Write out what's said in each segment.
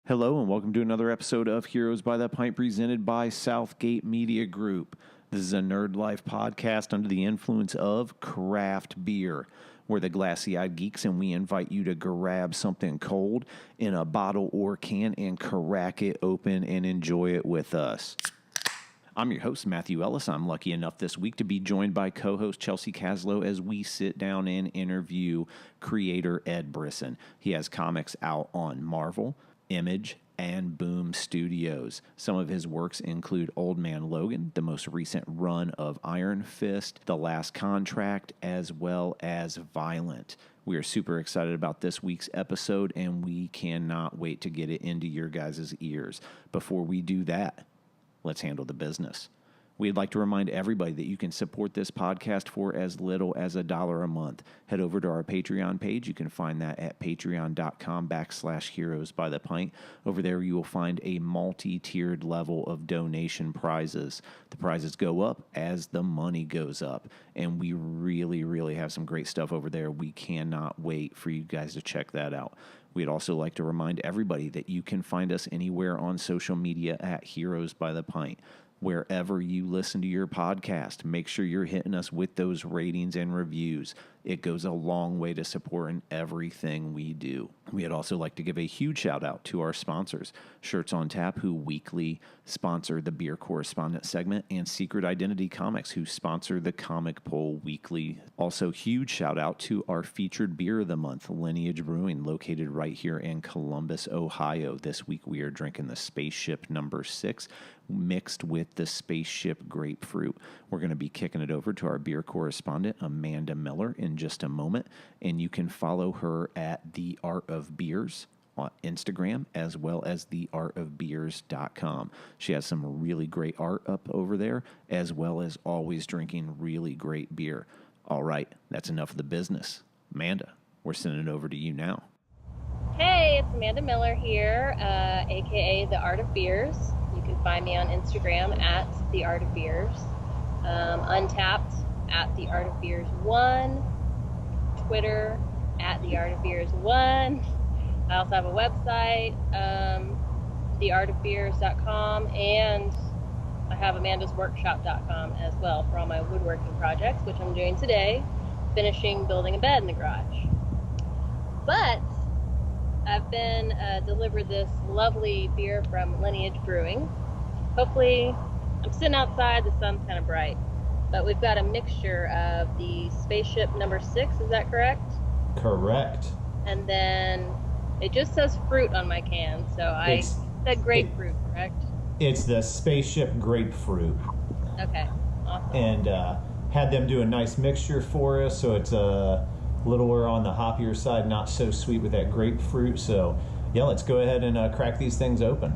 Hello and welcome to another episode of Heroes by the Pint presented by Southgate Media Group. This is a Nerd Life podcast under the influence of craft beer. We're the glassy-eyed geeks and we invite you to grab something cold in a bottle or can and crack it open and enjoy it with us. I'm your host, Matthew Ellis. I'm lucky enough this week to be joined by co-host Chelsea Caslow as we sit down and interview creator Ed Brisson. He has comics out on Marvel, Image, and Boom Studios. Some of his works include Old Man Logan, the most recent run of Iron Fist, The Last Contract, as well as Violent. We are super excited about this week's episode, and we cannot wait to get it into your guys' ears. Before we do that, let's handle the business. We'd like to remind everybody that you can support this podcast for as little as $1 a month. Head over to our Patreon page. You can find that at patreon.com/heroes by the pint. Over there, you will find a multi-tiered level of donation prizes. The prizes go up as the money goes up. And we really have some great stuff over there. We cannot wait for you guys to check that out. We'd also like to remind everybody that you can find us anywhere on social media at Heroes by the Pint. Wherever you listen to your podcast, make sure you're hitting us with those ratings and reviews. It goes a long way to supporting everything we do. We'd also like to give a huge shout out to our sponsors, Shirts on Tap, who weekly sponsor the Beer Correspondent segment, and Secret Identity Comics, who sponsor the Comic Poll weekly. Also, huge shout out to our featured beer of the month, Lineage Brewing, located right here in Columbus, Ohio. This week we are drinking the Spaceship number 6, mixed with the Spaceship Grapefruit. We're going to be kicking it over to our beer correspondent, Amanda Miller, in just a moment, and you can follow her at The Art of Beers on Instagram, as well as theartofbeers.com. She has some really great art up over there, as well as always drinking really great beer. All right, that's enough of the business. Amanda, we're sending it over to you now. Hey, it's Amanda Miller here, aka The Art of Beers. You can find me on Instagram at The Art of Beers, Untapped at The Art of Beers 1, Twitter at The Art of Beers 1. I also have a website, theartofbeers.com, and I have amandasworkshop.com as well for all my woodworking projects, which I'm doing today, finishing building a bed in the garage. But I've been delivered this lovely beer from Lineage Brewing. Hopefully, I'm sitting outside, the sun's kind of bright, but we've got a mixture of the Spaceship number 6, is that correct? Correct. And then it just says fruit on my can, so I said grapefruit, correct? It's the Spaceship Grapefruit. Okay, awesome. And had them do a nice mixture for us, so it's a littler on the hoppier side, not so sweet with that grapefruit. So, yeah, let's go ahead and crack these things open.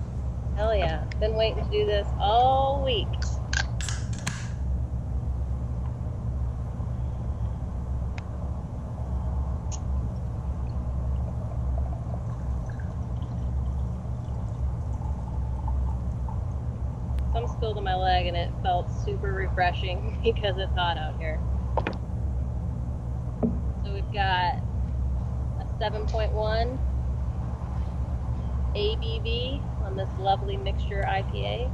Hell yeah. Been waiting to do this all week. Some spilled on my leg and it felt super refreshing because it's hot out here. So we've got a 7.1 ABV on this lovely mixture IPA.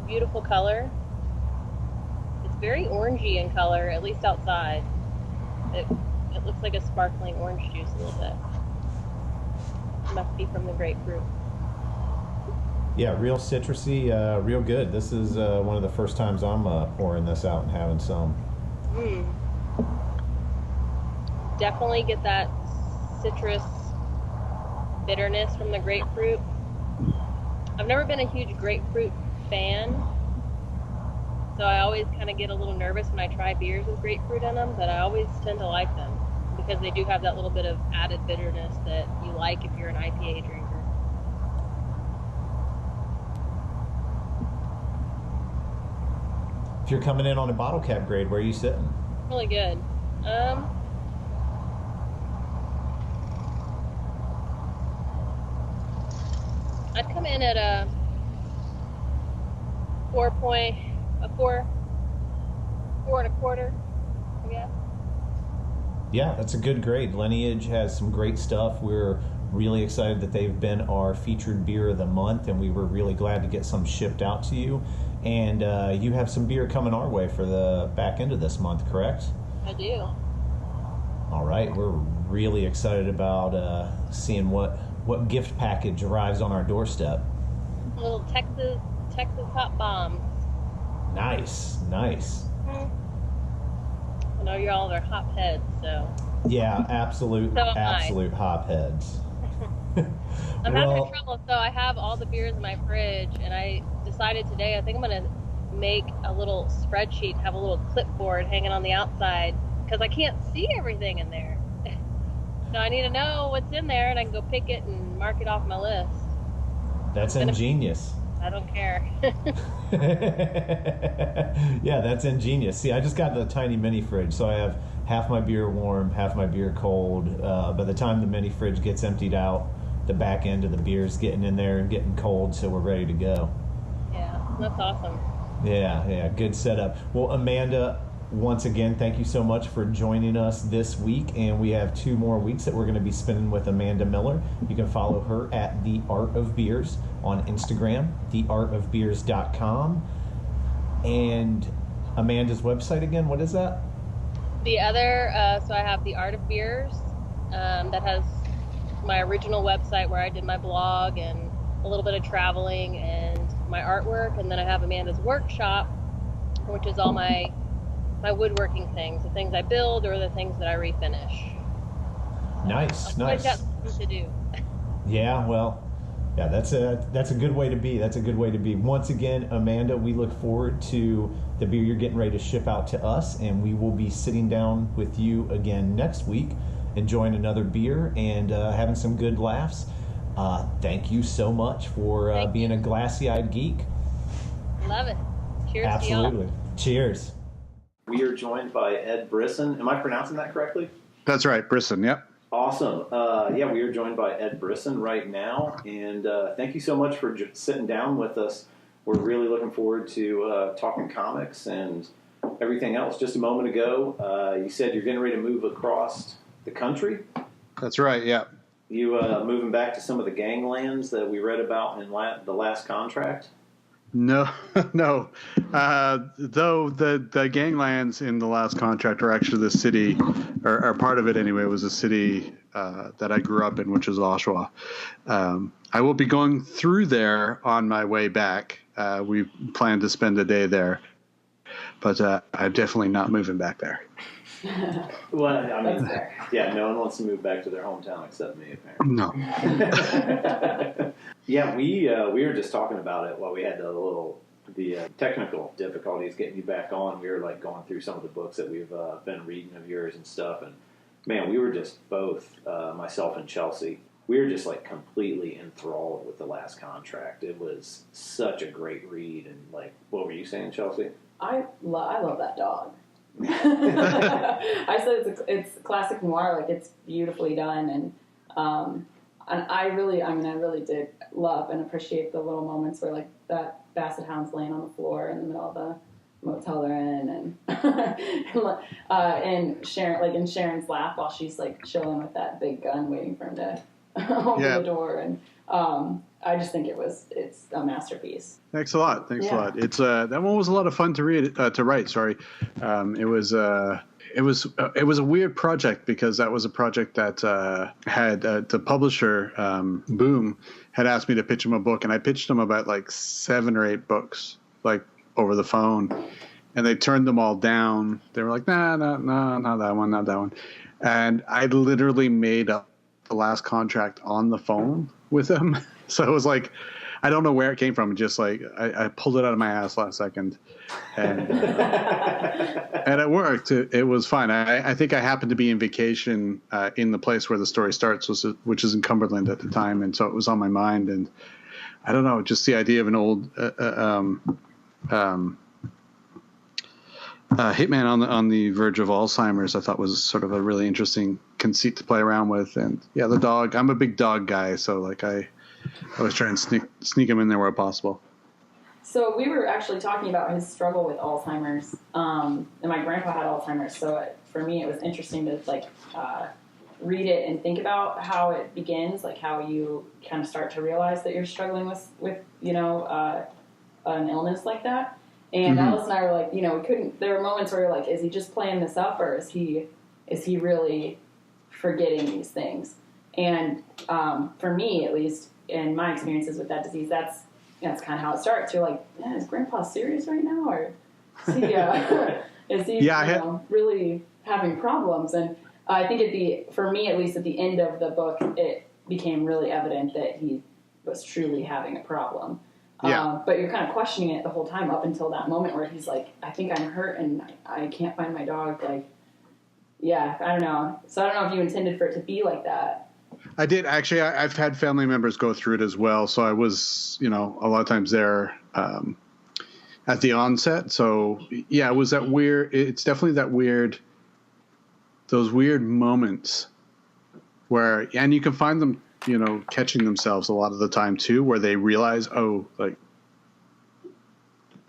Beautiful color. It's very orangey in color, at least outside. It looks like a sparkling orange juice a little bit. It must be from the grapefruit. Yeah, real citrusy, real good. This is one of the first times I'm pouring this out and having some. Definitely get that citrus bitterness from the grapefruit. I've never been a huge grapefruit fan, so I always kind of get a little nervous when I try beers with grapefruit in them, but I always tend to like them because they do have that little bit of added bitterness that you like if you're an IPA drinker. If you're coming in on a bottle cap grade, where are you sitting? Really good. I'd come in at a 4 and a quarter, I guess. Yeah, that's a good grade. Lineage has some great stuff. We're Really excited that they've been our featured beer of the month, and we were really glad to get some shipped out to you. And you have some beer coming our way for the back end of this month, correct? I do. All right, we're really excited about seeing what gift package arrives on our doorstep. Little Texas hot bombs. Nice. I know y'all are hop heads, so. Yeah, absolute hop heads. I'm having trouble, so I have all the beers in my fridge, and I decided today I think I'm going to make a little spreadsheet, have a little clipboard hanging on the outside, because I can't see everything in there. So I need to know what's in there, and I can go pick it and mark it off my list. That's ingenious. I don't care. Yeah, that's ingenious. See, I just got the tiny mini fridge, so I have half my beer warm, half my beer cold. By the time the mini fridge gets emptied out, the back end of the beer's getting in there and getting cold, so we're ready to go. Yeah, that's awesome. Yeah, good setup. Well, Amanda, once again, thank you so much for joining us this week, and we have 2 more weeks that we're going to be spending with Amanda Miller. You can follow her at The Art of Beers on Instagram, theartofbeers.com, and Amanda's website again, what is that? The other, so I have The Art of Beers, that has my original website where I did my blog and a little bit of traveling and my artwork, and then I have Amanda's Workshop, which is all my woodworking things, the things I build or the things that I refinish. Nice. I've got something to do. Yeah, well, yeah, that's a good way to be. That's a good way to be. Once again, Amanda, we look forward to the beer you're getting ready to ship out to us, and we will be sitting down with you again next week, enjoying another beer and having some good laughs. Thank you so much for being a glassy-eyed geek. Love it. Cheers. Absolutely. To y'all. Cheers. We are joined by Ed Brisson. Am I pronouncing that correctly? That's right, Brisson, yep. Awesome. Yeah, we are joined by Ed Brisson right now, and thank you so much for sitting down with us. We're really looking forward to talking comics and everything else. Just a moment ago, you said you're getting ready to move across the country. That's right, yeah. You moving back to some of the ganglands that we read about in the last contract? No. Though the ganglands in the last contract are actually the city, or part of it anyway, was a city that I grew up in, which is Oshawa. I will be going through there on my way back. We plan to spend a day there, but I'm definitely not moving back there. Well, I mean, yeah, no one wants to move back to their hometown except me, apparently. No. Yeah, we were just talking about it while we had the technical difficulties getting you back on. We were like going through some of the books that we've been reading of yours and stuff, and man, we were just both, myself and Chelsea, we were just like completely enthralled with the last contract. It was such a great read, and like, what were you saying, Chelsea? I love that dog. I said it's classic noir, like it's beautifully done, and I really did love and appreciate the little moments where like that basset hound's laying on the floor in the middle of the motel they're in, and Sharon, like in Sharon's lap while she's like chilling with that big gun waiting for him to open the door, and I just think it's a masterpiece. Thanks a lot. Thanks a lot. It's that one was a lot of fun to write. Sorry, it was a weird project because that was a project that had the publisher Boom had asked me to pitch him a book, and I pitched him about like 7 or 8 books like over the phone, and they turned them all down. They were like, no, not that one, and I literally made up the last contract on the phone with them. So it was like, I don't know where it came from. Just like I pulled it out of my ass last second, and and it worked. It was fine. I think I happened to be in vacation in the place where the story starts, which is in Cumberland at the time, and so it was on my mind. And I don't know, just the idea of an old hitman on the verge of Alzheimer's, I thought was sort of a really interesting conceit to play around with. And yeah, the dog. I'm a big dog guy, so like I was trying to sneak him in there where possible. So we were actually talking about his struggle with Alzheimer's, and my grandpa had Alzheimer's. So for me, it was interesting to like read it and think about how it begins, like how you kind of start to realize that you're struggling with an illness like that. And Alice and I were like, there were moments where you're like, is he just playing this up, or is he really forgetting these things? And for me, at least in my experiences with that disease, that's kind of how it starts. You're like, man, is Grandpa serious right now, or is he really having problems? And I think for me at least, at the end of the book, it became really evident that he was truly having a problem. But you're kind of questioning it the whole time up until that moment where he's like, I think I'm hurt and I can't find my dog. Like, I don't know. So I don't know if you intended for it to be like that. I did actually. I've had family members go through it as well. So I was, a lot of times there at the onset. So it was that weird. It's definitely that weird. Those weird moments where, and you can find them, catching themselves a lot of the time too, where they realize, oh, like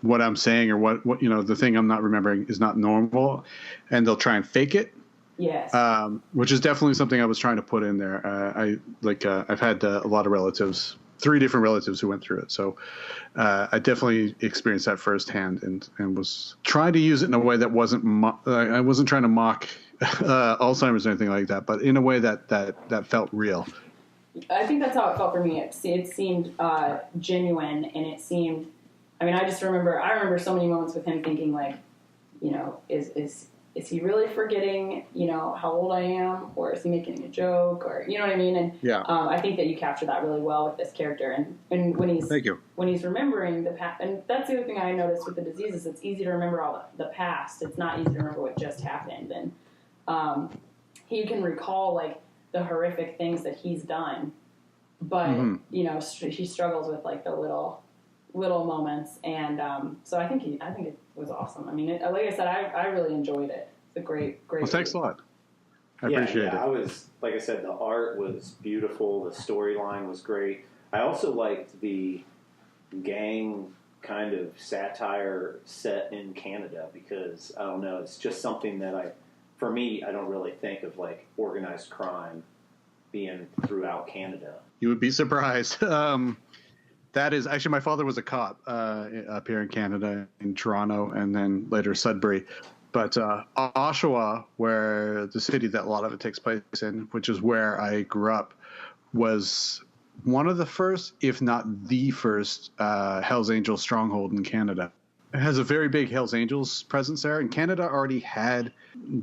what I'm saying or what the thing I'm not remembering is not normal, and they'll try and fake it. Yes. Which is definitely something I was trying to put in there. I've had a lot of relatives, 3 different relatives who went through it. So I definitely experienced that firsthand and was trying to use it in a way that wasn't, I wasn't trying to mock Alzheimer's or anything like that, but in a way that felt real. I think that's how it felt for me. It seemed genuine, and it seemed, I remember so many moments with him thinking like, is he really forgetting, how old I am, or is he making a joke, or, you know what I mean? And I think that you capture that really well with this character. And when he's remembering the past, and that's the other thing I noticed with the disease is it's easy to remember all the past. It's not easy to remember what just happened. And he can recall like the horrific things that he's done, but he struggles with like the little moments, and so I think it was awesome. I mean, like I said, I really enjoyed it. It's a great. Well, thanks a lot. I appreciate it. I was, like I said, the art was beautiful. The storyline was great. I also liked the gang kind of satire set in Canada because I don't know, it's just something that for me, I don't really think of like organized crime being throughout Canada. You would be surprised. That is actually, my father was a cop up here in Canada, in Toronto, and then later Sudbury. But Oshawa, where the city that a lot of it takes place in, which is where I grew up, was one of the first, if not the first, Hells Angels stronghold in Canada. It has a very big Hells Angels presence there, and Canada already had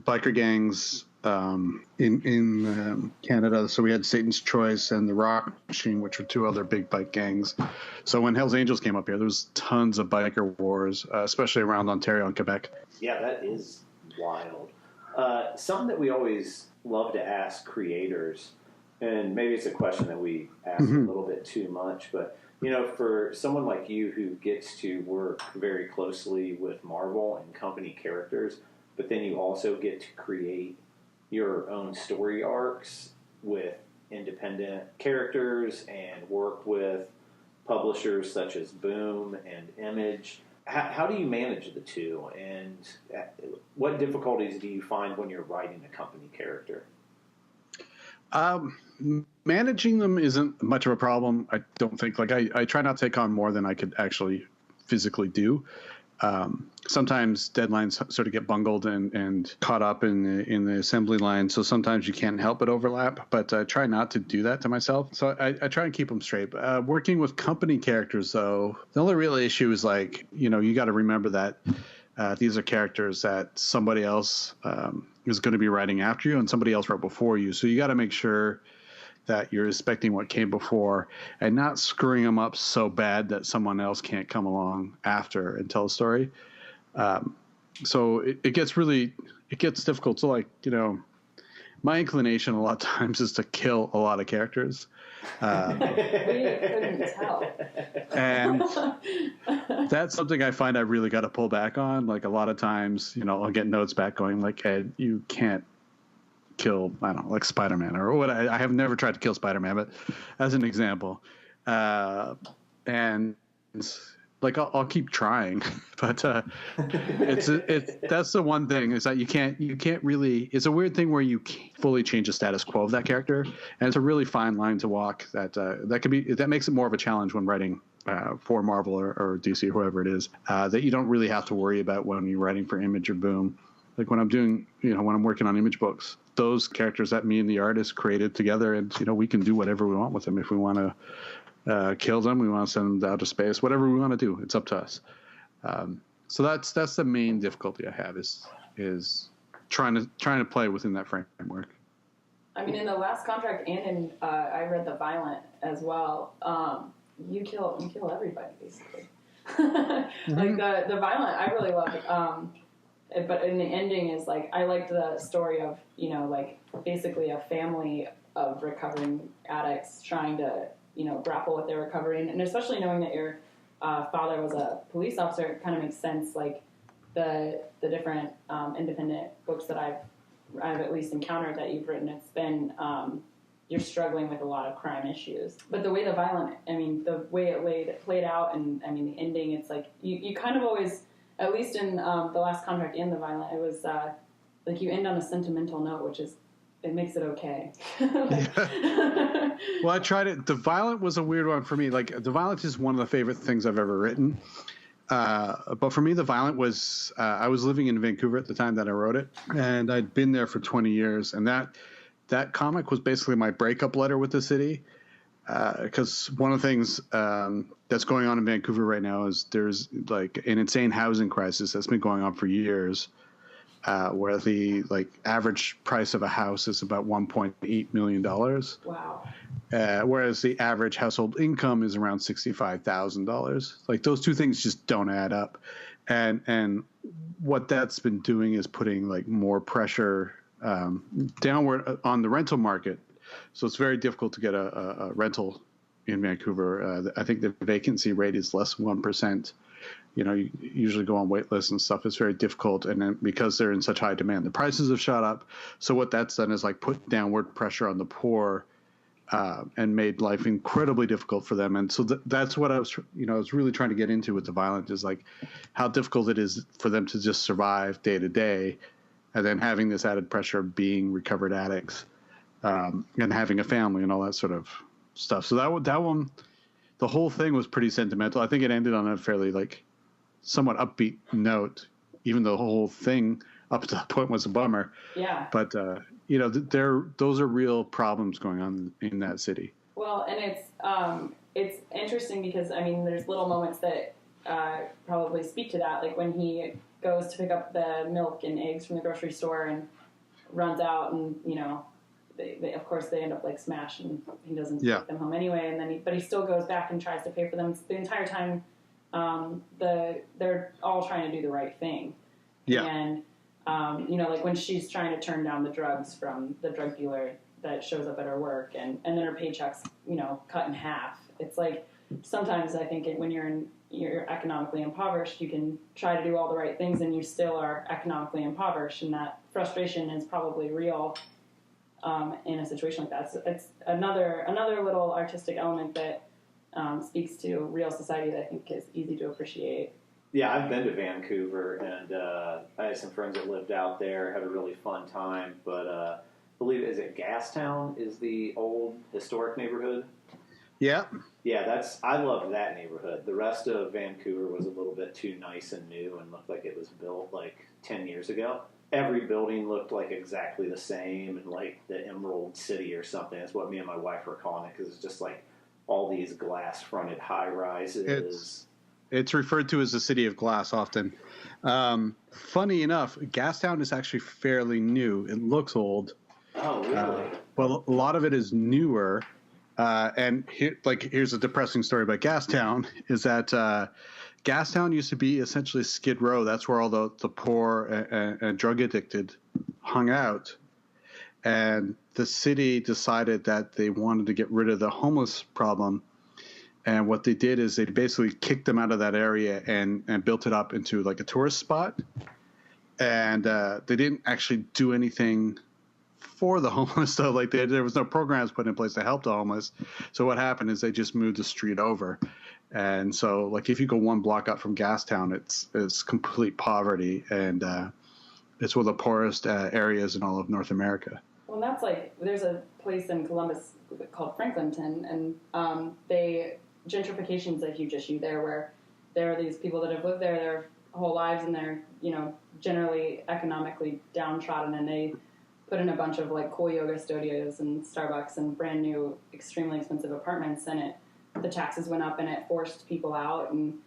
biker gangs in Canada. So we had Satan's Choice and the Rock Machine, which were 2 other big bike gangs. So when Hells Angels came up here, there was tons of biker wars, especially around Ontario and Quebec. Yeah, that is wild. Something that we always love to ask creators, and maybe it's a question that we ask a little bit too much, but for someone like you who gets to work very closely with Marvel and company characters, but then you also get to create your own story arcs with independent characters and work with publishers such as Boom and Image. How do you manage the two, and what difficulties do you find when you're writing a company character? Managing them isn't much of a problem, I don't think. Like I try not to take on more than I could actually physically do. Sometimes deadlines sort of get bungled and caught up in the assembly line, so sometimes you can't help but overlap, but I try not to do that to myself. So I try and keep them straight. Working with company characters, though, the only real issue is like, you got to remember that these are characters that somebody else is going to be writing after you and somebody else wrote before you. So you got to make sure that you're respecting what came before and not screwing them up so bad that someone else can't come along after and tell a story. So it gets difficult. So like, my inclination a lot of times is to kill a lot of characters. We couldn't tell. And that's something I find I really got to pull back on. Like a lot of times, I'll get notes back going like, Ed, you can't kill, I don't know, like Spider-Man or what. I have never tried to kill Spider-Man, but as an example, and like I'll keep trying, but it's that's the one thing is that you can't really. It's a weird thing where you can't fully change the status quo of that character, and it's a really fine line to walk. That makes it more of a challenge when writing for Marvel or DC or whoever it is, that you don't really have to worry about when you're writing for Image or Boom. Like when I'm doing, when I'm working on Image books, those characters that me and the artist created together, and we can do whatever we want with them. If we want to kill them, we want to send them to outer space, whatever we want to do, it's up to us. So that's the main difficulty I have is trying to play within that framework. I mean, in the last contract and in I read The Violent as well. You kill everybody basically. Like the Violent, I really love it. But in the ending is like I liked the story of like basically a family of recovering addicts trying to grapple with their recovery, and especially knowing that your father was a police officer, it kind of makes sense. Like the different independent books that I've at least encountered that you've written, it's been you're struggling with a lot of crime issues. But the way The Violent, I mean, the way it played out, and I mean the ending, it's like you kind of always, at least in the last contract and The Violent, it was like you end on a sentimental note, which is. It makes it okay. Well, I tried it. The Violent was a weird one for me. Like, The Violent is one of the favorite things I've ever written. But for me, The Violent was, I was living in Vancouver at the time that I wrote it, and I'd been there for 20 years. And that comic was basically my breakup letter with the city. Because one of the things that's going on in Vancouver right now is there's like an insane housing crisis that's been going on for years. Where the average price of a house is about $1.8 million. Wow. Whereas the average household income is around $65,000. Like those two things just don't add up. And what that's been doing is putting more pressure downward on the rental market. So it's very difficult to get a rental in Vancouver. I think the vacancy rate is less than 1%. You usually go on wait lists and stuff. It's very difficult. And then because they're in such high demand, the prices have shot up. So what that's done is put downward pressure on the poor and made life incredibly difficult for them. And so that's what I was really trying to get into with The Violent is how difficult it is for them to just survive day to day. And then having this added pressure of being recovered addicts and having a family and all that sort of stuff. So that one, the whole thing was pretty sentimental. I think it ended on a fairly somewhat upbeat note, even though the whole thing up to that point was a bummer. Yeah. But those are real problems going on in that city. Well, and it's interesting because I mean, there's little moments that probably speak to that, like when he goes to pick up the milk and eggs from the grocery store and runs out, and they of course they end up smashed, and he doesn't take them home anyway, and then but he still goes back and tries to pay for them the entire time. They're all trying to do the right thing. Yeah. And when she's trying to turn down the drugs from the drug dealer that shows up at her work, and then her paycheck's cut in half. It's sometimes I think when you're economically impoverished, you can try to do all the right things and you still are economically impoverished, and that frustration is probably real in a situation like that. So it's another little artistic element that speaks to real society that I think is easy to appreciate. Yeah, I've been to Vancouver, and I had some friends that lived out there, had a really fun time, but I believe, is it Gastown is the old historic neighborhood? Yeah. Yeah, I love that neighborhood. The rest of Vancouver was a little bit too nice and new and looked like it was built 10 years ago. Every building looked exactly the same, and the Emerald City or something. That's what me and my wife were calling it, because it's just all these glass-fronted high-rises. It's referred to as the City of Glass often. Funny enough, Gastown is actually fairly new. It looks old. Oh, really? Well, a lot of it is newer. And here's a depressing story about Gastown, is that Gastown used to be essentially Skid Row. That's where all the poor and drug addicted hung out. And the city decided that they wanted to get rid of the homeless problem. And what they did is they basically kicked them out of that area and built it up into a tourist spot. And they didn't actually do anything for the homeless, though. There was no programs put in place to help the homeless. So what happened is they just moved the street over. And so, like, if you go one block up from Gastown, it's complete poverty, and it's one of the poorest areas in all of North America. Well, that's like, there's a place in Columbus called Franklinton, and gentrification is a huge issue there, where there are these people that have lived there their whole lives, and they're, you know, generally economically downtrodden, and they put in a bunch of like cool yoga studios and Starbucks and brand new, extremely expensive apartments, and the taxes went up, and it forced people out, and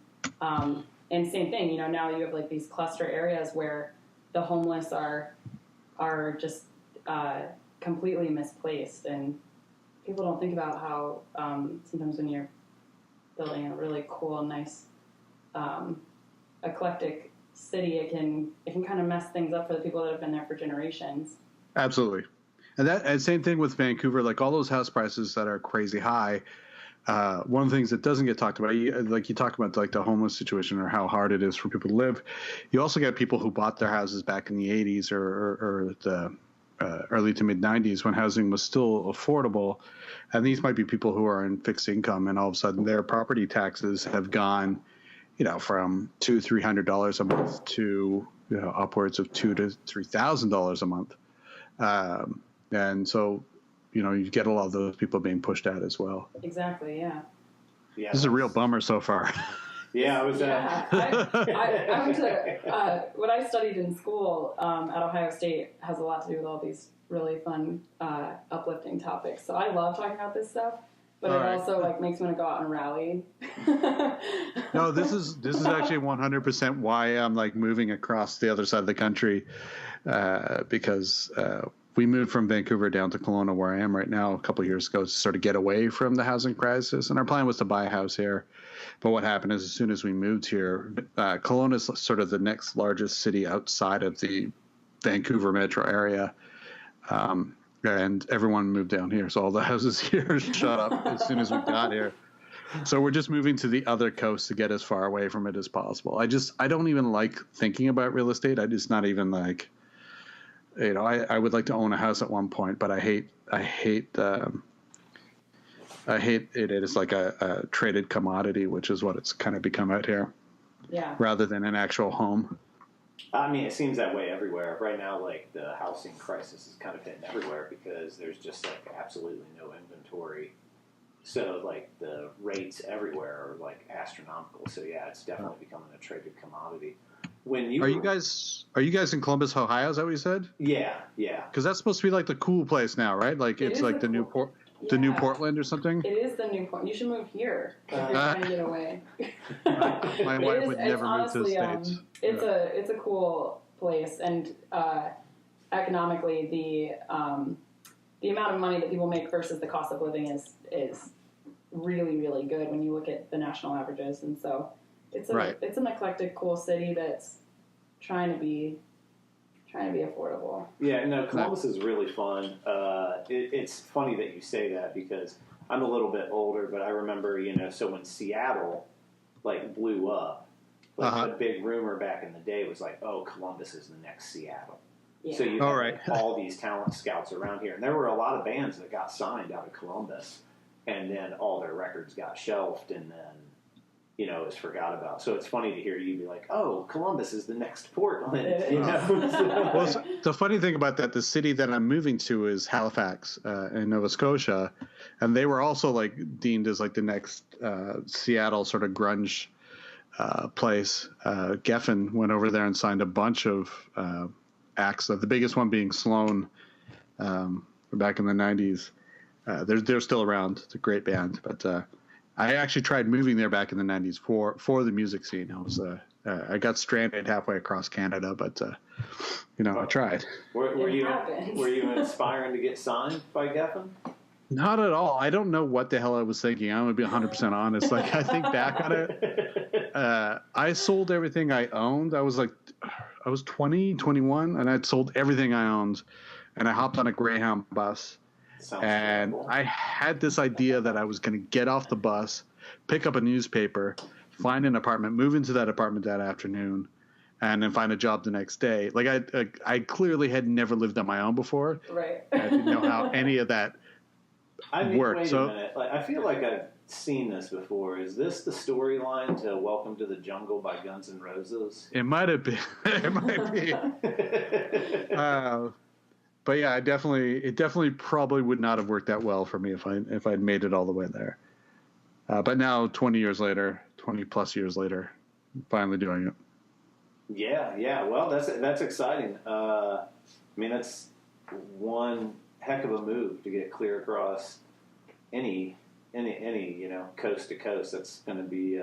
same thing, you know, now you have like these cluster areas where the homeless are just completely misplaced, and people don't think about how sometimes when you're building a really cool, nice, eclectic city, it can kind of mess things up for the people that have been there for generations. Absolutely. And same thing with Vancouver, like all those house prices that are crazy high. One of the things that doesn't get talked about, like you talk about like the homeless situation or how hard it is for people to live. You also get people who bought their houses back in the 80s or the early to mid 90s when housing was still affordable. And these might be people who are in fixed income, and all of a sudden their property taxes have gone, you know, from $200-300 a month to, you know, upwards of $2,000 to $3,000 a month. And so, you know, you get a lot of those people being pushed out as well. Exactly. Yeah. Yeah, this is a real bummer so far. Yeah, I was. I went to what I studied in school at Ohio State has a lot to do with all these really fun, uplifting topics. So I love talking about this stuff, but all it right. also like makes me want to go out and rally. No, this is actually 100% why I'm like moving across the other side of the country, because we moved from Vancouver down to Kelowna, where I am right now, a couple of years ago, to sort of get away from the housing crisis. And our plan was to buy a house here. But what happened is, as soon as we moved here, Kelowna is sort of the next largest city outside of the Vancouver metro area. And everyone moved down here. So all the houses here shut up as soon as we got here. So we're just moving to the other coast to get as far away from it as possible. I don't even like thinking about real estate. I just not even like, you know, I would like to own a house at one point, but I hate it as like a traded commodity, which is what it's kind of become out here. Yeah. Rather than an actual home. I mean, it seems that way everywhere. Right now, like, the housing crisis is kind of hitting everywhere because there's just, like, absolutely no inventory. So, like, the rates everywhere are, like, astronomical. So, yeah, it's definitely becoming a traded commodity. Are you guys in Columbus, Ohio? Is that what you said? Yeah. Because that's supposed to be, like, the cool place now, right? Like, it's like the new Portland or something? It is the new Portland. You should move here if you're trying to get away. My wife would never move to the States. It's a cool place, and economically, the amount of money that people make versus the cost of living is really, really good when you look at the national averages. And so it's an eclectic, cool city that's trying to be affordable. Yeah, no, Columbus is really fun. It's funny that you say that because I'm a little bit older, but I remember, you know, so when Seattle like blew up, like the big rumor back in the day was like, oh, Columbus is the next Seattle. Yeah. So you have like, all these talent scouts around here, and there were a lot of bands that got signed out of Columbus, and then all their records got shelved, and then, you know, it was forgot about. So it's funny to hear you be like, oh, Columbus is the next Portland. You know? Well, the funny thing about that, the city that I'm moving to is Halifax in Nova Scotia, and they were also like deemed as like the next Seattle sort of grunge place. Geffen went over there and signed a bunch of acts, the biggest one being Sloan back in the 90s. They're still around. It's a great band, but I actually tried moving there back in the 90s for the music scene. I got stranded halfway across Canada, but you know, I tried. Were you inspiring to get signed by Geffen? Not at all. I don't know what the hell I was thinking. I'm going to be 100% honest. Like, I think back on it, I sold everything I owned. I was 20, 21, and I'd sold everything I owned, and I hopped on a Greyhound bus. And terrible. I had this idea that I was going to get off the bus, pick up a newspaper, find an apartment, move into that apartment that afternoon, and then find a job the next day. Like, I clearly had never lived on my own before. Right. I didn't know how any of that worked. Wait a minute. Like, I feel like seen this before. Is this the storyline to Welcome to the Jungle by Guns N' Roses? It might have been. It might be. But yeah, it definitely probably would not have worked that well for me if I'd made it all the way there. But now, 20 plus years later, I'm finally doing it. Yeah. Well, that's exciting. I mean, that's one heck of a move to get clear across any coast to coast. That's going to be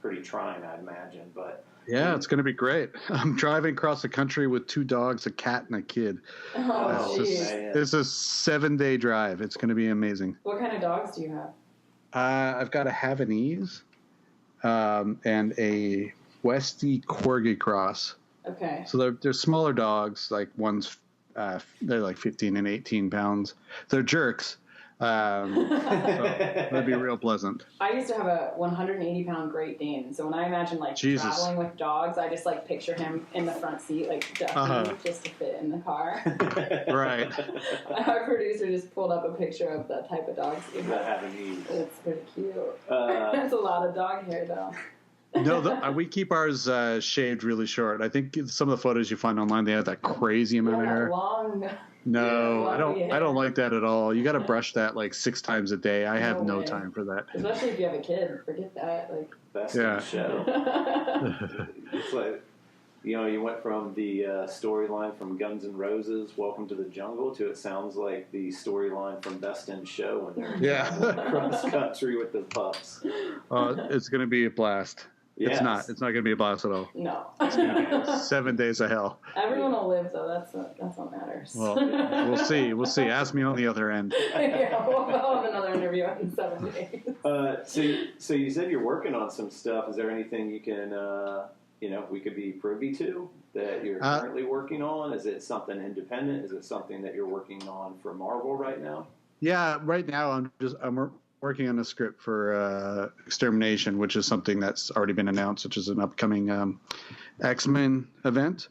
pretty trying, I'd imagine. But yeah, it's going to be great. I'm driving across the country with 2 dogs, a cat, and a kid. Oh, it's a 7-day drive. It's going to be amazing. What kind of dogs do you have? I've got a Havanese and a Westie Corgi Cross. Okay. So they're smaller dogs. Like one's they're like 15 and 18 pounds. They're jerks. So that'd be real pleasant. I used to have a 180-pound Great Dane. So when I imagine traveling with dogs, I just picture him in the front seat, ducking just to fit in the car. Right. Our producer just pulled up a picture of the type of dogs he Not has. having these. It's pretty cute. That's a lot of dog hair, though. No, we keep ours shaved really short. I think some of the photos you find online, they have that crazy amount of hair. Long. No, I don't. hair. I don't like that at all. You got to brush that 6 times a day. I have no way. time for that. Especially if you have a kid. Forget that. Best in the show. It's like, you went from the storyline from Guns N' Roses, Welcome to the Jungle, to it sounds like the storyline from Best in Show when they're across country with the pups. It's going to be a blast. Yes. It's not going to be a blast at all. No. It's going to be 7 days of hell. Everyone will live, though. That's what matters. Well, we'll see. We'll see. Ask me on the other end. Yeah, we'll have another interview in 7 days. So you said you're working on some stuff. Is there anything you can, we could be privy to that you're currently working on? Is it something independent? Is it something that you're working on for Marvel right now? Yeah, right now I'm working on a script for Extermination, which is something that's already been announced, which is an upcoming X-Men event,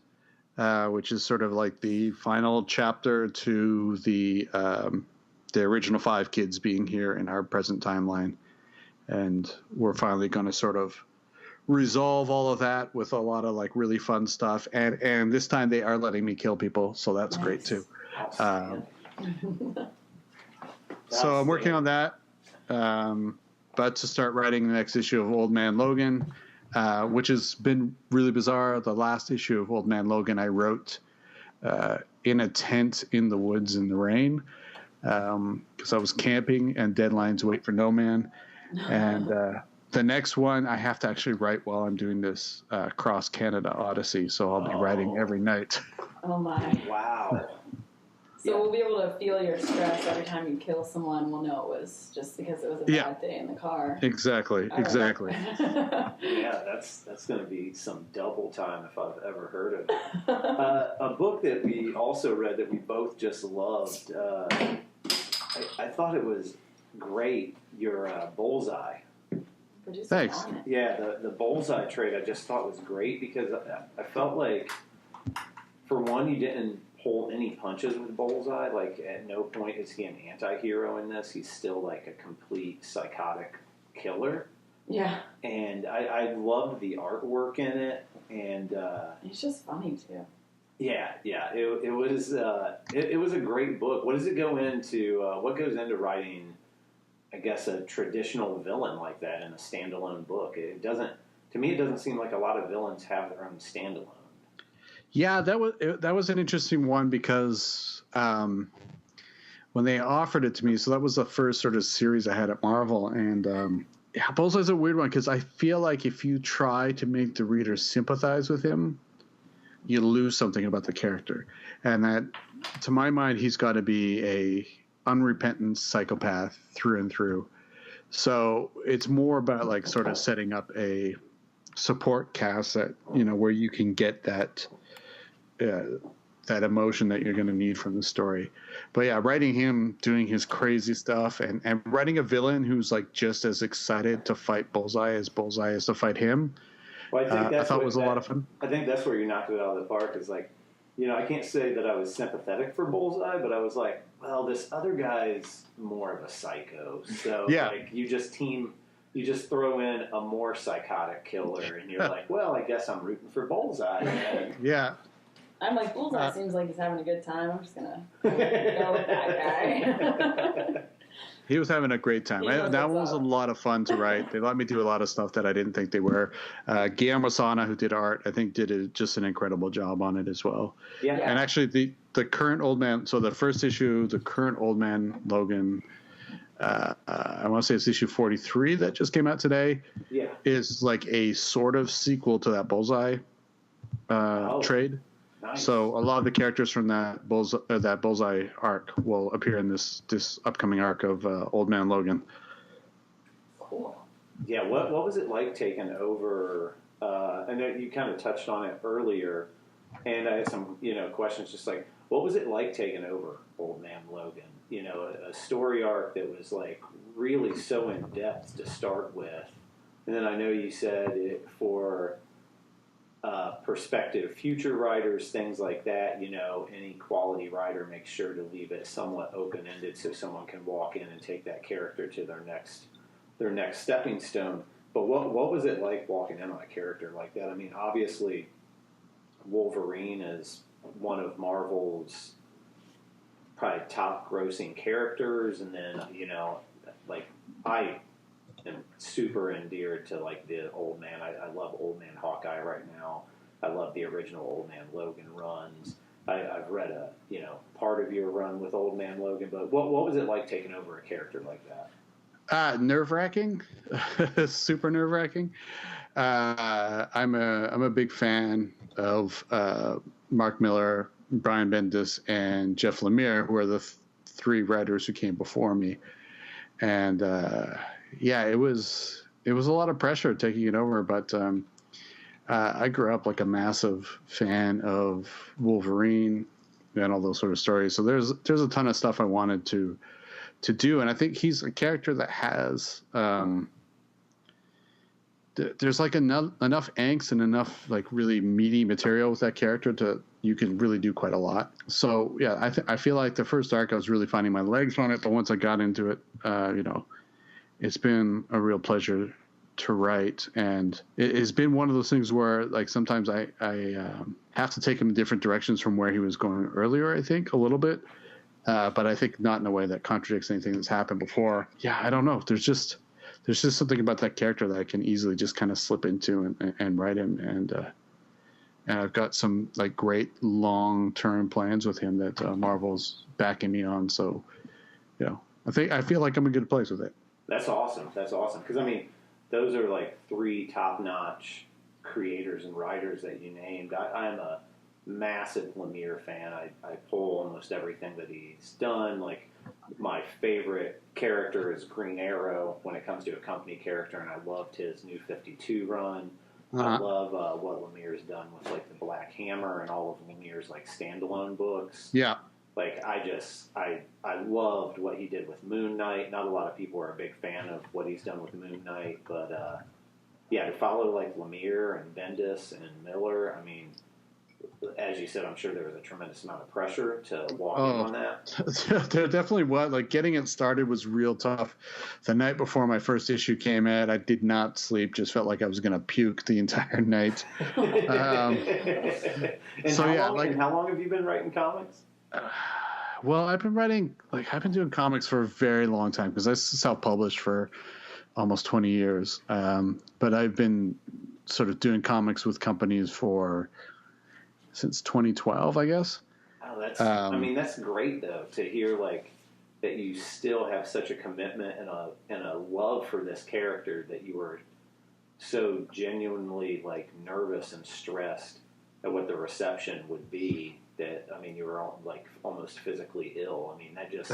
which is sort of like the final chapter to the original 5 kids being here in our present timeline. And we're finally going to sort of resolve all of that with a lot of really fun stuff. And this time they are letting me kill people, so that's great too. So I'm working on that. But to start writing the next issue of Old Man Logan, which has been really bizarre. The last issue of Old Man Logan I wrote in a tent in the woods in the rain because I was camping and deadlines wait for no man. And the next one I have to actually write while I'm doing this Cross Canada Odyssey, so I'll be writing every night. Oh my. Wow. So we'll be able to feel your stress every time you kill someone. We'll know it was just because it was a bad day in the car. Exactly. Exactly. Yeah, that's going to be some double time if I've ever heard of it. A book that we also read that we both just loved. I thought it was great. Your Bullseye. Thanks. Yeah, the Bullseye trade I just thought was great because I felt like, for one, you didn't pull any punches with Bullseye. At no point is he an anti-hero in this. He's still a complete psychotic killer. Yeah. And I loved the artwork in it, and it's just funny too. Yeah. It was it was a great book. What does it go into? What goes into writing, I guess, a traditional villain like that in a standalone book? It doesn't seem like a lot of villains have their own standalone. Yeah, that was an interesting one because when they offered it to me, so that was the first sort of series I had at Marvel, and Bullseye's a weird one because I feel like if you try to make the reader sympathize with him, you lose something about the character, and that, to my mind, he's got to be a unrepentant psychopath through and through. So it's more about sort of setting up a support cast that where you can get that emotion that you're going to need from the story. But yeah, writing him doing his crazy stuff and writing a villain who's just as excited to fight Bullseye as Bullseye is to fight him. Well, I thought was a lot of fun. I think that's where you knocked it out of the park. Is I can't say that I was sympathetic for Bullseye, but I was like, well, this other guy's more of a psycho. So like you just throw in a more psychotic killer, and you're like, well, I guess I'm rooting for Bullseye. Yeah. I'm like, Bullseye seems like he's having a good time. I'm just gonna go with that guy. He was having a great time. That one was a lot of fun to write. They let me do a lot of stuff that I didn't think they were. Guillermo Sana, who did art, I think did just an incredible job on it as well. Yeah. And actually, the current Old Man, so the first issue, the current Old Man Logan, I want to say it's issue 43 that just came out today, is like a sort of sequel to that Bullseye trade. Nice. So a lot of the characters from that Bullseye arc will appear in this upcoming arc of Old Man Logan. Cool. Yeah. What was it like taking over? I know you kind of touched on it earlier, and I had some questions. Just like, what was it like taking over Old Man Logan? A story arc that was like really so in depth to start with, and then I know you said it for. Prospective future writers, things like that, any quality writer makes sure to leave it somewhat open-ended so someone can walk in and take that character to their next stepping stone. But what was it like walking in on a character like that? I mean, obviously, Wolverine is one of Marvel's probably top grossing characters, and then, like, I am super endeared to like the Old Man. I love Old Man Hawkeye right now. I love the original Old Man Logan runs. I've read a part of your run with Old Man Logan, but what was it like taking over a character like that? Nerve-wracking, super nerve-wracking. I'm a big fan of Mark Miller, Brian Bendis, and Jeff Lemire, who are the three writers who came before me, and it was a lot of pressure taking it over, but I grew up like a massive fan of Wolverine and all those sort of stories. So there's a ton of stuff I wanted to do, and I think he's a character that has there's like enough angst and enough like really meaty material with that character to you can really do quite a lot. So yeah, I feel like the first arc I was really finding my legs on it, but once I got into it, it's been a real pleasure to write, and it's been one of those things where like sometimes I have to take him in different directions from where he was going earlier, I think a little bit, but I think not in a way that contradicts anything that's happened before. Yeah, I don't know. There's just something about that character that I can easily just kind of slip into and write him, and I've got some like great long-term plans with him that Marvel's backing me on. So, I feel like I'm in a good place with it. That's awesome. Because I mean, those are like three top-notch creators and writers that you named. I'm a massive Lemire fan. I pull almost everything that he's done. Like, my favorite character is Green Arrow when it comes to a company character, and I loved his New 52 run. I love what Lemire's done with like the Black Hammer and all of Lemire's like standalone books. Yeah. Like, I loved what he did with Moon Knight. Not a lot of people are a big fan of what he's done with Moon Knight, but to follow like Lemire and Bendis and Miller, I mean, as you said, I'm sure there was a tremendous amount of pressure to walk in on that. There definitely was. Like, getting it started was real tough. The night before my first issue came out, I did not sleep. Just felt like I was going to puke the entire night. And how long have you been writing comics? Well, I've been doing comics for a very long time because I self-published for almost 20 years. But I've been sort of doing comics with companies since 2012, I guess. Oh, that's great though to hear like that you still have such a commitment and a love for this character that you were so genuinely like nervous and stressed at what the reception would be. That, I mean, you were like almost physically ill. I mean, that just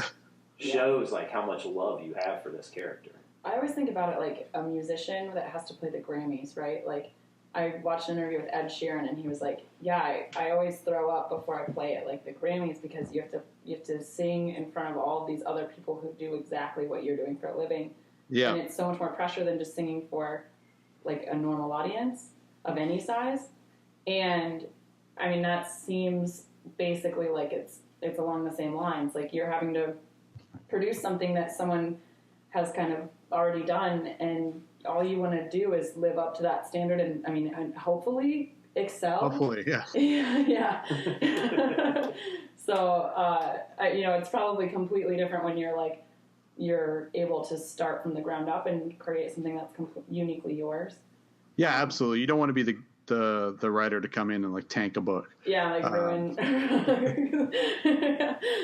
shows like how much love you have for this character. I always think about it like a musician that has to play the Grammys, right? Like, I watched an interview with Ed Sheeran, and he was like, "Yeah, I always throw up before I play it, like the Grammys, because you have to sing in front of all of these other people who do exactly what you're doing for a living. Yeah, and it's so much more pressure than just singing for like a normal audience of any size. And I mean, that seems basically like it's along the same lines. Like you're having to produce something that someone has kind of already done, and all you want to do is live up to that standard. And I mean, and hopefully excel. Hopefully, yeah. Yeah. So, it's probably completely different when you're able to start from the ground up and create something that's uniquely yours. Yeah, absolutely. You don't want to be the writer to come in and like tank a book. Yeah, like ruin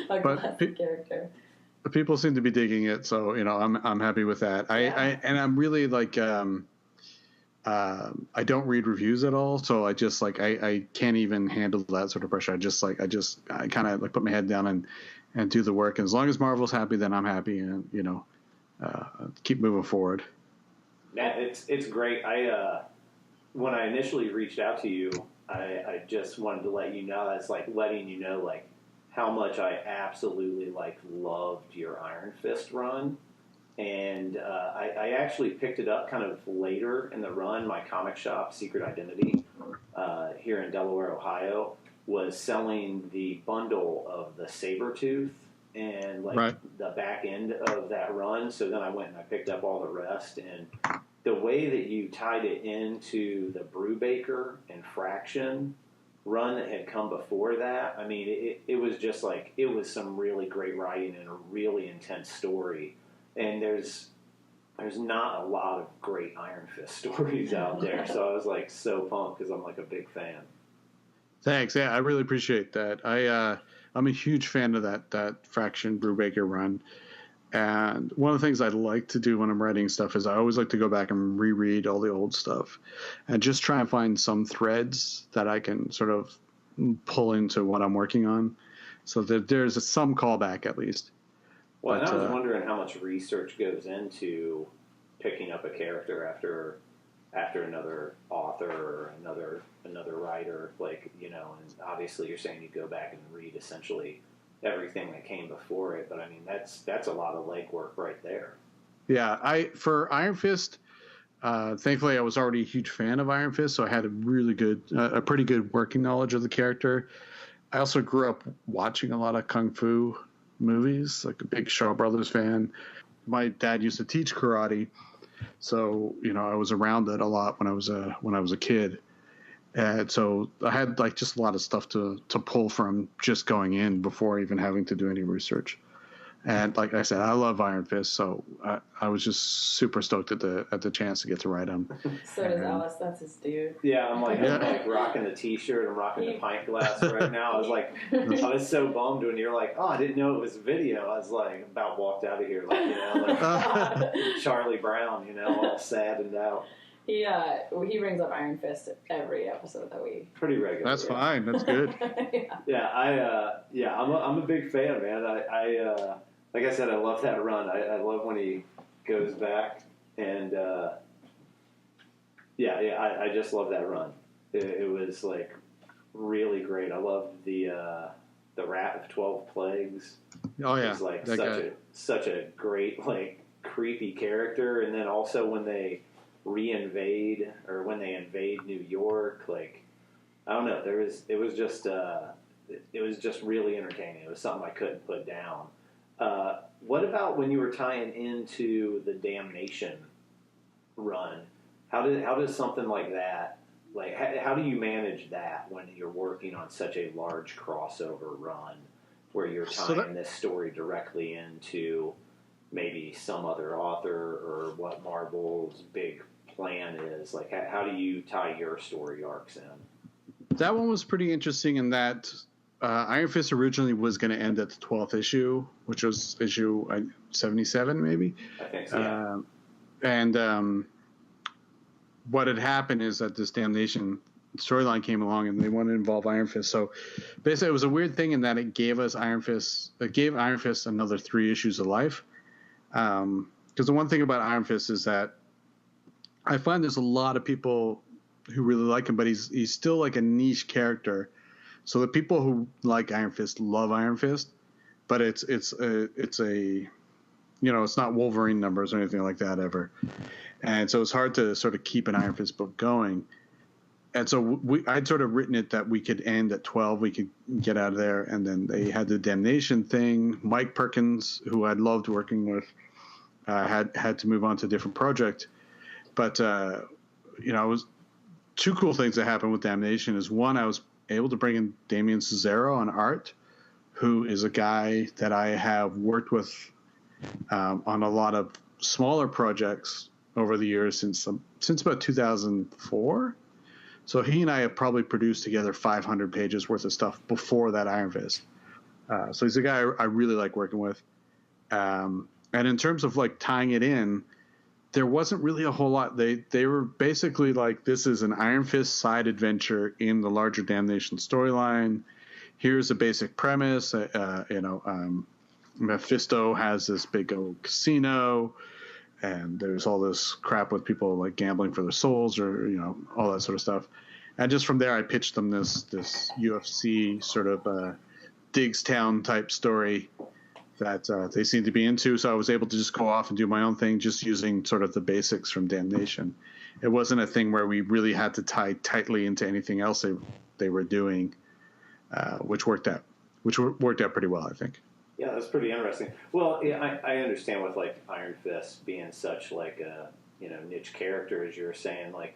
a classic character. People seem to be digging it, so I'm happy with that. I'm really like I don't read reviews at all, so I just like I can't even handle that sort of pressure. I kind of like put my head down and do the work. And as long as Marvel's happy, then I'm happy, and keep moving forward. Yeah, it's great. When I initially reached out to you, I just wanted to let you know, it's like letting you know like how much I absolutely like loved your Iron Fist run. And I actually picked it up kind of later in the run. My comic shop, Secret Identity, here in Delaware, Ohio, was selling the bundle of the Sabretooth and the back end of that run. So then I went and I picked up all the rest. And the way that you tied it into the Brubaker and Fraction run that had come before that, I mean, it was just like, it was some really great writing and a really intense story. And there's not a lot of great Iron Fist stories out there. So I was like so pumped because I'm like a big fan. Thanks. Yeah, I really appreciate that. I'm a huge fan of that Fraction Brubaker run. And one of the things I like to do when I'm writing stuff is I always like to go back and reread all the old stuff and just try and find some threads that I can sort of pull into what I'm working on, so that there's some callback at least. Well, and I was wondering how much research goes into picking up a character after another author or another writer, and obviously you're saying you go back and read essentially everything that came before it, but I mean that's a lot of legwork right there. Yeah, for Iron Fist, thankfully I was already a huge fan of Iron Fist, so I had a pretty good working knowledge of the character. I also grew up watching a lot of kung fu movies, like a big Shaw Brothers fan. My dad used to teach karate, so I was around it a lot when I was a kid, and so I had like just a lot of stuff to pull from just going in before even having to do any research. And like I said, I love Iron Fist, so I was just super stoked at the chance to get to write him. So does Alice. That's his dude. Yeah, I'm like rocking the T-shirt and rocking the pint glass right now. I was so bummed when you're like, oh, I didn't know it was video. I was like, about walked out of here like Charlie Brown, all saddened out. He brings up Iron Fist every episode that we pretty regular. That's fine. That's good. I'm a big fan, man. I like I said, I love that run. I love when he goes back and I just love that run. It was like really great. I loved the Rat of 12 Plagues. Oh yeah, he's like such a great like creepy character, and then also when they invade New York, like I don't know, it was just really entertaining. It was something I couldn't put down. What about when you were tying into the Damnation run? How does something like that, like how do you manage that when you're working on such a large crossover run where you're tying this story directly into maybe some other author or what Marvel's big plan is? Like how do you tie your story arcs in? That one was pretty interesting in that Iron Fist originally was going to end at the 12th issue, which was issue 77 maybe. I think so, yeah. And what had happened is that this Damnation storyline came along and they wanted to involve Iron Fist. So basically it was a weird thing in that it gave Iron Fist another 3 issues of life. Because the one thing about Iron Fist is that I find there's a lot of people who really like him, but he's still like a niche character. So the people who like Iron Fist love Iron Fist, but it's not Wolverine numbers or anything like that ever. And so it's hard to sort of keep an Iron Fist book going. And so I'd sort of written it that we could end at 12, we could get out of there. And then they had the damnation thing. Mike Perkins, who I'd loved working with, had to move on to a different project. But, it was two cool things that happened with damnation is one, I was able to bring in Damien Cesaro on art, who is a guy that I have worked with on a lot of smaller projects over the years since about 2004. So he and I have probably produced together 500 pages worth of stuff before that Iron Fist. So he's a guy I really like working with. And in terms of like tying it in, there wasn't really a whole lot. They were basically like, this is an Iron Fist side adventure in the larger Damnation storyline. Here's a basic premise. Mephisto has this big old casino, and there's all this crap with people like gambling for their souls, or all that sort of stuff. And just from there, I pitched them this UFC sort of Digstown type story that they seem to be into. So I was able to just go off and do my own thing, just using sort of the basics from Damnation. It wasn't a thing where we really had to tie tightly into anything else they were doing, which worked out pretty well, I think. Yeah, that's pretty interesting. Well, yeah, I understand with like Iron Fist being such like a niche character, as you were saying. Like,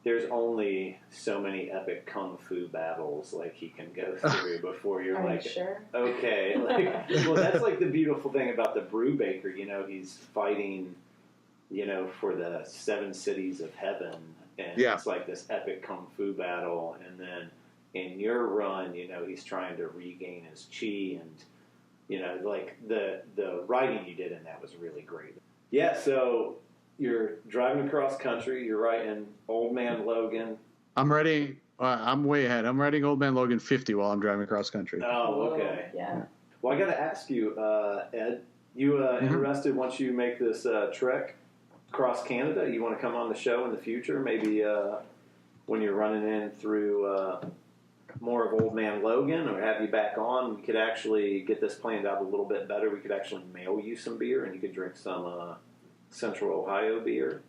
there's only so many epic kung fu battles like he can go through before you're Are like, you sure? Okay. Like, well, that's like the beautiful thing about the Brubaker. He's fighting, for the 7 cities of heaven, and it's like this epic kung fu battle. And then in your run, he's trying to regain his chi and. Like the writing you did in that was really great. Yeah, so you're driving across country. You're writing Old Man Logan. I'm writing. I'm way ahead. I'm writing Old Man Logan 50 while I'm driving across country. Oh, okay. Yeah. Well, I got to ask you, Ed. You interested once you make this trek across Canada? You want to come on the show in the future? Maybe when you're running in through. More of Old Man Logan, or have you back on? We could actually get this planned out a little bit better. We could actually mail you some beer, and you could drink some Central Ohio beer.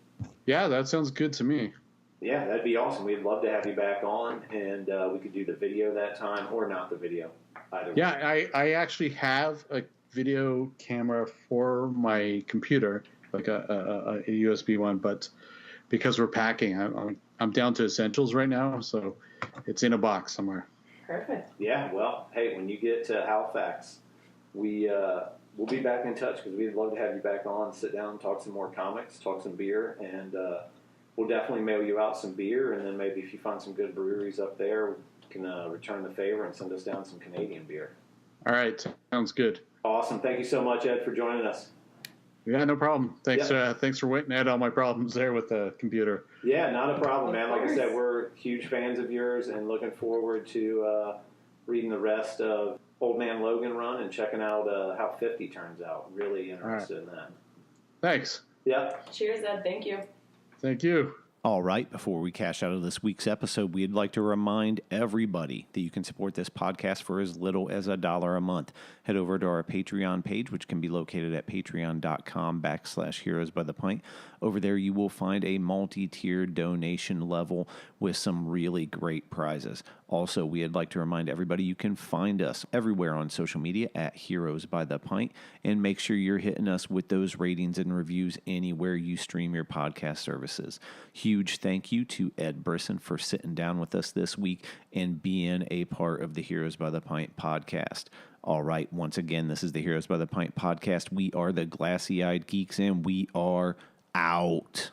Yeah, that sounds good to me. Yeah, that'd be awesome. We'd love to have you back on, and we could do the video that time, or not the video. Either way. I actually have a video camera for my computer, like a USB one, but because we're packing, I'm down to essentials right now, so it's in a box somewhere. Perfect. Yeah, well, hey, when you get to Halifax, we'll be back in touch, because we'd love to have you back on, sit down, talk some more comics, talk some beer, and we'll definitely mail you out some beer, and then maybe if you find some good breweries up there, we can return the favor and send us down some Canadian beer. All right, sounds good. Awesome. Thank you so much, Ed, for joining us. Yeah, no problem. Thanks. Yeah. Thanks for waiting at all my problems there with the computer. Yeah, not a problem, man. Like I said, we're huge fans of yours, and looking forward to reading the rest of Old Man Logan run and checking out how 50 turns out. Really interested in that. Thanks. Yeah. Cheers, Ed. Thank you. Thank you. All right, before we cash out of this week's episode, we'd like to remind everybody that you can support this podcast for as little as $1 a month. Head over to our Patreon page, which can be located at patreon.com/heroesbythepint. Over there, you will find a multi-tiered donation level with some really great prizes. Also, we'd like to remind everybody you can find us everywhere on social media at Heroes by the Pint, and make sure you're hitting us with those ratings and reviews anywhere you stream your podcast services. Huge thank you to Ed Brisson for sitting down with us this week and being a part of the Heroes by the Pint podcast. All right, once again, this is the Heroes by the Pint podcast. We are the Glassy-Eyed Geeks, and we are out.